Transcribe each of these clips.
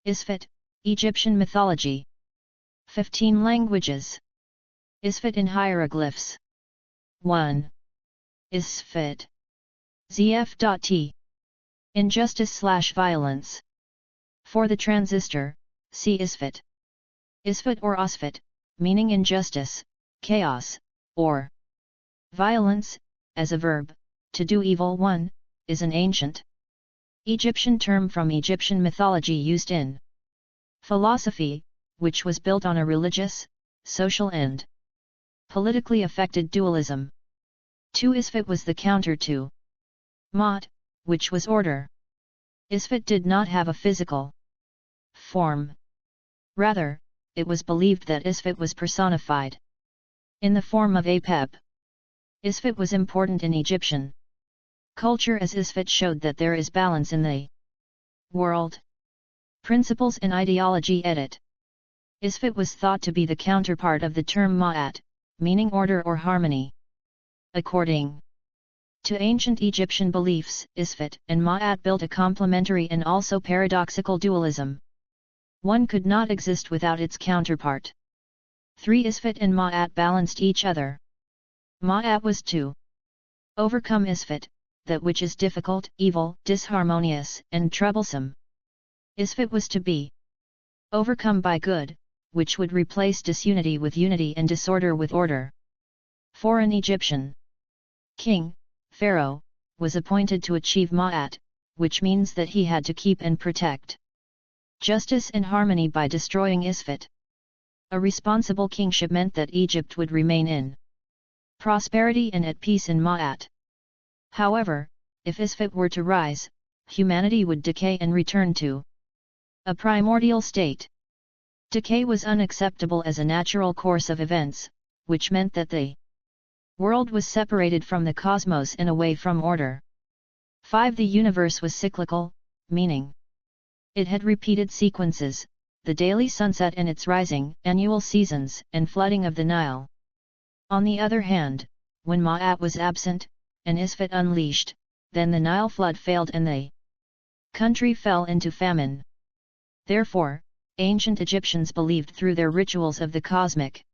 Isfet, Egyptian mythology. 15 languages. Isfet in hieroglyphs. 1. Isfet. ZF.T. Injustice/violence. For the transistor, see Isfet. Isfet or Osfet, meaning injustice, chaos, or violence, as a verb, to do evil. 1, is an ancient Egyptian term from Egyptian mythology used in philosophy, which was built on a religious, social and politically affected dualism. 2. Isfet was the counter to Ma'at, which was order. Isfet did not have a physical form. Rather, it was believed that Isfet was personified in the form of Apep. Isfet was important in Egyptian culture as Isfet showed that there is balance in the world. Principles and ideology. Edit. Isfet was thought to be the counterpart of the term Ma'at, meaning order or harmony. According to ancient Egyptian beliefs, Isfet and Ma'at built a complementary and also paradoxical dualism. One could not exist without its counterpart. 3. Isfet and Ma'at balanced each other. Ma'at was to overcome Isfet, that which is difficult, evil, disharmonious, and troublesome. Isfet was to be overcome by good, which would replace disunity with unity and disorder with order. 4. An Egyptian king, Pharaoh, was appointed to achieve Ma'at, which means that he had to keep and protect justice and harmony by destroying Isfet. A responsible kingship meant that Egypt would remain in prosperity and at peace in Ma'at. However, if Isfet were to rise, humanity would decay and return to a primordial state. Decay was unacceptable as a natural course of events, which meant that the world was separated from the cosmos and away from order. 5. The universe was cyclical, meaning it had repeated sequences, the daily sunset and its rising, annual seasons, and flooding of the Nile. On the other hand, when Ma'at was absent, and Isfet unleashed, then the Nile flood failed and the country fell into famine. Therefore, ancient Egyptians believed through their rituals of the cosmic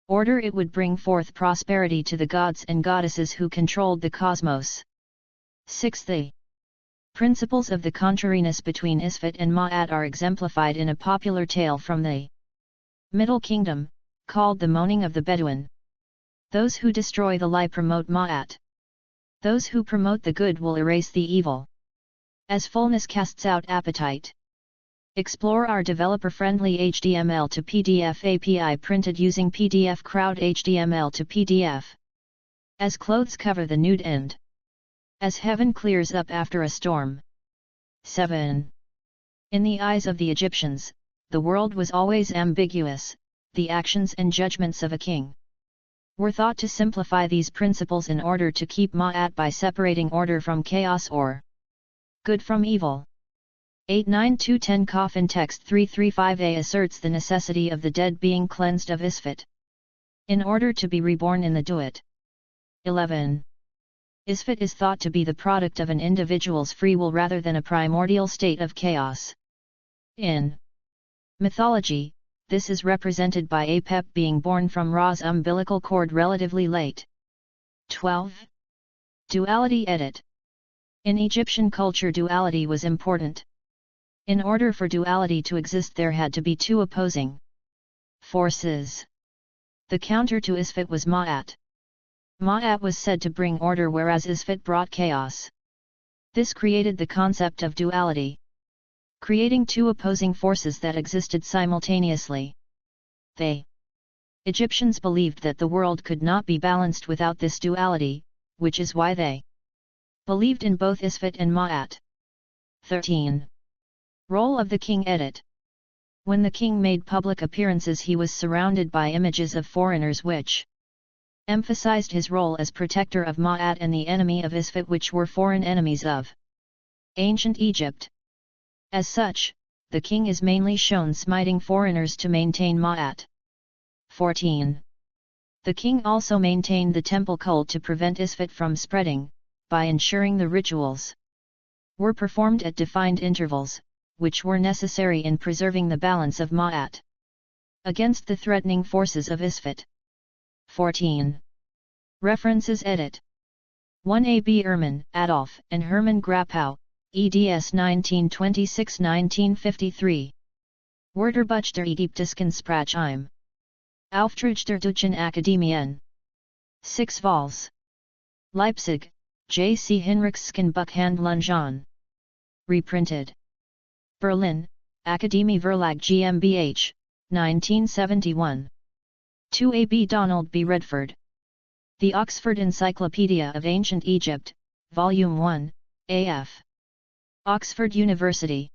order it would bring forth prosperity to the gods and goddesses who controlled the cosmos. 6. The principles of the contrariness between Isfet and Ma'at are exemplified in a popular tale from the Middle Kingdom, called the Moaning of the Bedouin. Those who destroy the lie promote Ma'at. Those who promote the good will erase the evil. As fullness casts out appetite. Explore our developer-friendly HTML to PDF API printed using PDF Crowd HTML to PDF. As clothes cover the nude end. As heaven clears up after a storm. 7. In the eyes of the Egyptians, the world was always ambiguous. The actions and judgments of a king were thought to simplify these principles in order to keep Ma'at by separating order from chaos or good from evil. 89210 Coffin Text 335a asserts the necessity of the dead being cleansed of Isfet in order to be reborn in the Duat. 11. Isfet is thought to be the product of an individual's free will rather than a primordial state of chaos. In mythology, this is represented by Apep being born from Ra's umbilical cord relatively late. 12. Duality. Edit. In Egyptian culture, duality was important. In order for duality to exist, there had to be two opposing forces. The counter to Isfet was Ma'at. Ma'at was said to bring order, whereas Isfet brought chaos. This created the concept of duality, creating two opposing forces that existed simultaneously. The Egyptians believed that the world could not be balanced without this duality, which is why they believed in both Isfet and Ma'at. 13. Role of the king. Edit. When the king made public appearances, he was surrounded by images of foreigners which emphasized his role as protector of Ma'at and the enemy of Isfet, which were foreign enemies of ancient Egypt. As such, the king is mainly shown smiting foreigners to maintain Ma'at. 14. The king also maintained the temple cult to prevent Isfet from spreading, by ensuring the rituals were performed at defined intervals, which were necessary in preserving the balance of Ma'at against the threatening forces of Isfet. 14. References edit. 1. A. B. Ehrman, Adolf, and Hermann Grapow, eds 1926-1953. Wörterbuch der Ägyptischen Sprache im Auftrag der Deutschen Akademien. 6 vols. Leipzig, J. C. Hinrichsken Buchhandlung. Reprinted. Berlin, Akademie Verlag GmbH, 1971. 2. A. B. Donald B. Redford. The Oxford Encyclopedia of Ancient Egypt, Volume 1, AF. Oxford University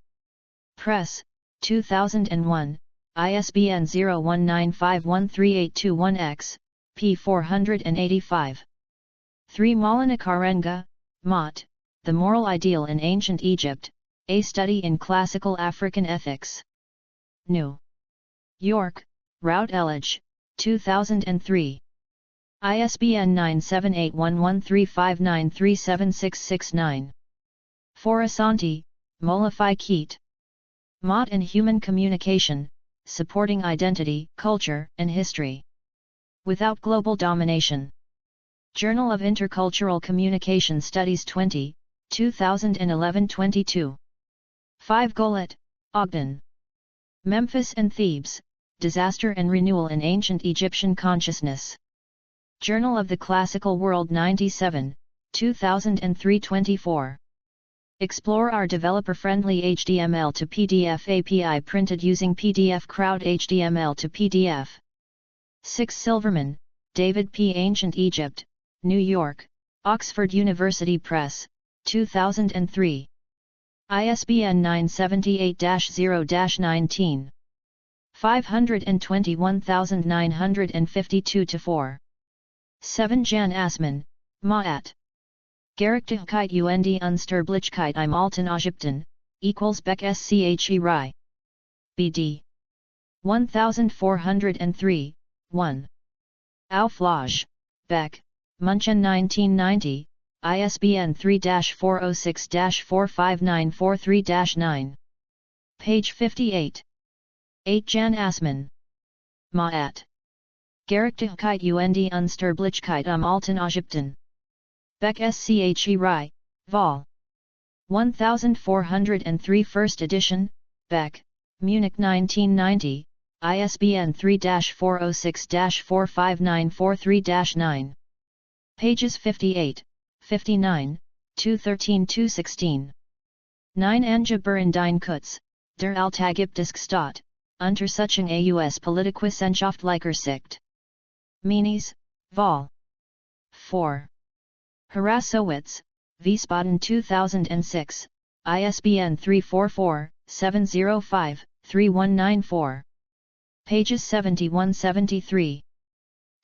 Press, 2001, ISBN 0195138221-X, p. 485. 3. Maulana Karenga, Mott, The Moral Ideal in Ancient Egypt, A Study in Classical African Ethics. New York, Routledge, 2003. ISBN 9781135937669. 4. Asante, Mollafai Keet. Mott and Human Communication, Supporting Identity, Culture, and History. Without Global Domination. Journal of Intercultural Communication Studies 20, 2011 22. 5. Golet, Ogden. Memphis and Thebes, Disaster and Renewal in Ancient Egyptian Consciousness. Journal of the Classical World 97, 2003 24. Explore our developer-friendly HTML to PDF API printed using PDF Crowd HTML to PDF. 6. Silverman, David P. Ancient Egypt, New York, Oxford University Press, 2003. ISBN 978-0-19. 521952-4. 7. Jan Assmann, Ma'at. Gerechtigkeit und Unsterblichkeit im Alten Ägypten, = Beck Sche Rai. BD. 1403, 1. Auflage, Beck, München 1990, ISBN 3-406-45943-9. Page 58. 8. Jan Assmann. Ma'at. Gerechtigkeit und Unsterblichkeit im Alten Ägypten. Beck Sche Rai, Vol. 1403 First edition, Beck, Munich 1990, ISBN 3-406-45943-9. Pages 58, 59, 213-216. 9. Anja Burendine Kutz, Der Altägyptische Staat, Untersuchung aus Politikwissenschaftlicher Sicht. Menes, Vol. 4. Harasowitz, Wiesbaden 2006, ISBN 344-705-3194. Pages 71-73.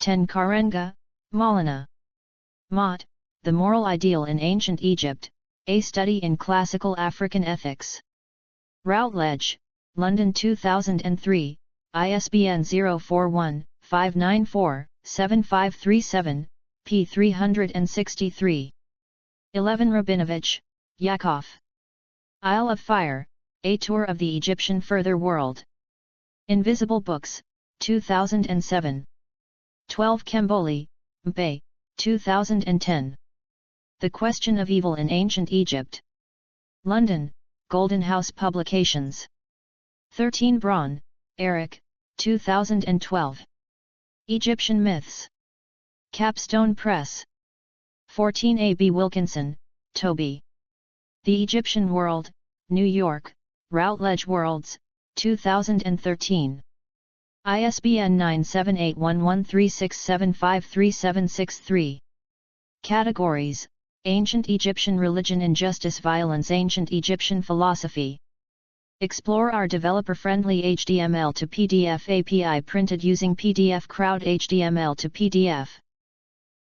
10. Karenga, Maulana. Mott, The Moral Ideal in Ancient Egypt, A Study in Classical African Ethics. Routledge, London 2003, ISBN 041-594-7537, p. 363. 11. Rabinovich, Yakov. Isle of Fire, A Tour of the Egyptian Further World. Invisible Books, 2007. 12. Kamboli, Mpe, 2010. The Question of Evil in Ancient Egypt. London, Golden House Publications. 13. Braun, Eric, 2012. Egyptian Myths. Capstone Press. 14. A. B. Wilkinson, Toby. The Egyptian World, New York, Routledge Worlds, 2013. ISBN 9781136753763. Categories: Ancient Egyptian Religion, Injustice, Violence, Ancient Egyptian Philosophy. Explore our developer-friendly HTML to PDF API printed using PDF Crowd HTML to PDF.